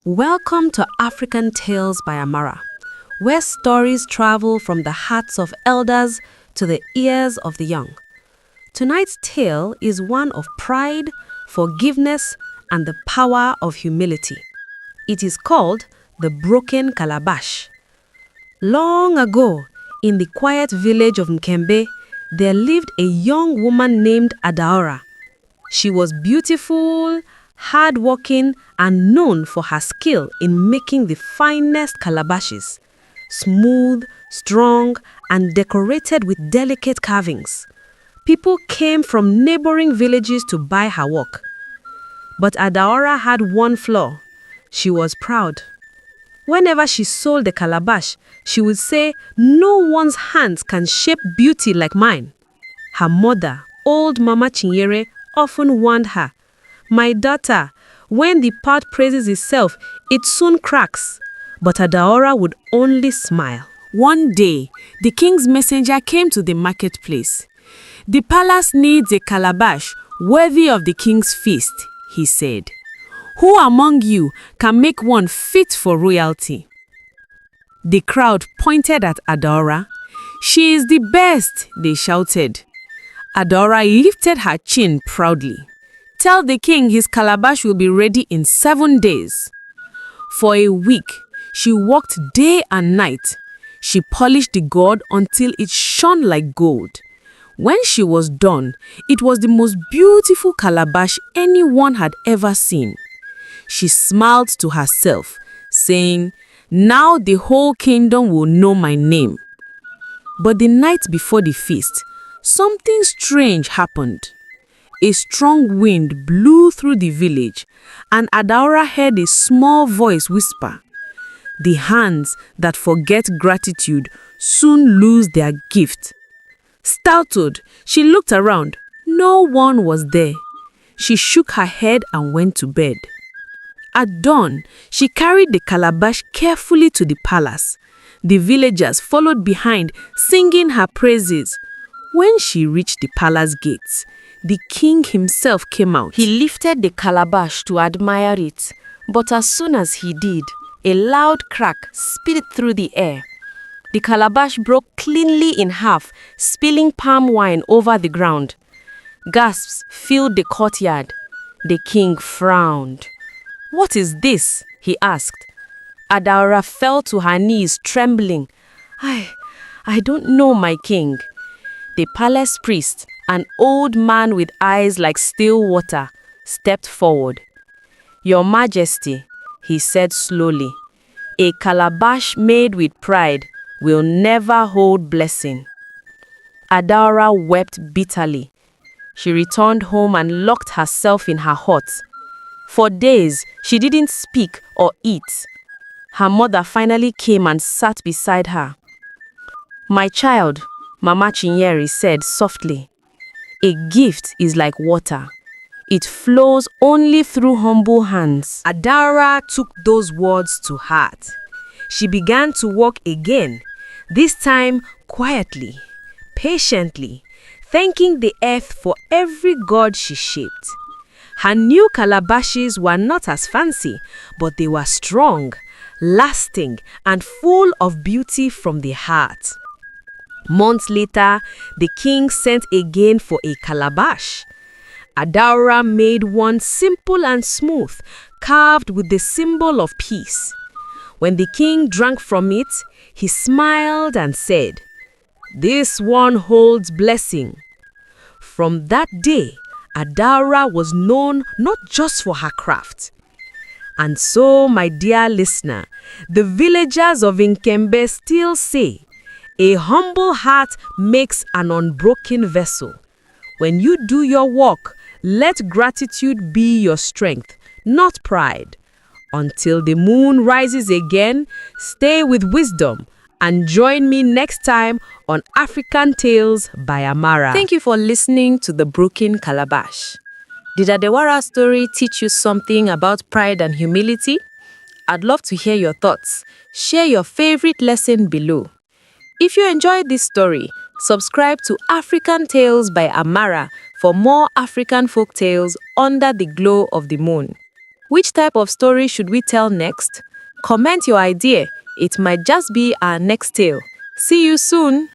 Welcome to African Tales by Amara, where stories travel from the hearts of elders to the ears of the young. Tonight's tale is one of pride, forgiveness, and the power of humility. It is called the Broken Calabash. Long ago, in the quiet village of Nkembe, there lived a young woman named Adaora. She was beautiful, hardworking, and known for her skill in making the finest calabashes, smooth, strong, and decorated with delicate carvings. People came from neighboring villages to buy her work. But Adaora had one flaw. She was proud. Whenever she sold a calabash, she would say, "No one's hands can shape beauty like mine." Her mother, old Mama Chinyere, often warned her, "My daughter, when the pot praises itself, it soon cracks." But Adaora would only smile. One day, the king's messenger came to the marketplace. "The palace needs a calabash worthy of the king's feast," he said. "Who among you can make one fit for royalty?" The crowd pointed at Adaora. "She is the best," they shouted. Adaora lifted her chin proudly. "Tell the king his calabash will be ready in 7 days." For a week, she worked day and night. She polished the gourd until it shone like gold. When she was done, it was the most beautiful calabash anyone had ever seen. She smiled to herself, saying, "Now the whole kingdom will know my name." But the night before the feast, something strange happened. A strong wind blew through the village, and Adaora heard a small voice whisper, "The hands that forget gratitude soon lose their gift." Startled, she looked around. No one was there. She shook her head and went to bed. At dawn, she carried the calabash carefully to the palace. The villagers followed behind, singing her praises. When she reached the palace gates, the king himself came out. He lifted the calabash to admire it, but as soon as he did, a loud crack split through the air. The calabash broke cleanly in half, spilling palm wine over the ground. Gasps filled the courtyard. The king frowned. "What is this?" he asked. Adaora fell to her knees, trembling. I don't know, my king." The palace priest, an old man with eyes like still water, stepped forward. "Your Majesty," he said slowly, "a calabash made with pride will never hold blessing." Adaora wept bitterly. She returned home and locked herself in her hut. For days, she didn't speak or eat. Her mother finally came and sat beside her. "My child," Mama Chinyere said softly, "a gift is like water. It flows only through humble hands." Adaora took those words to heart. She began to walk again, this time quietly, patiently, thanking the earth for every god she shaped. Her new calabashes were not as fancy, but they were strong, lasting, and full of beauty from the heart. Months later, the king sent again for a calabash. Adaora made one simple and smooth, carved with the symbol of peace. When the king drank from it, he smiled and said, "This one holds blessing." From that day, Adaora was known not just for her craft. And so, my dear listener, the villagers of Nkembe still say, "A humble heart makes an unbroken vessel." When you do your work, let gratitude be your strength, not pride. Until the moon rises again, stay with wisdom and join me next time on African Tales by Amara. Thank you for listening to The Broken Calabash. Did Adaora's story teach you something about pride and humility? I'd love to hear your thoughts. Share your favorite lesson below. If you enjoyed this story, subscribe to African Tales by Amara for more African folk tales under the glow of the moon. Which type of story should we tell next? Comment your idea. It might just be our next tale. See you soon!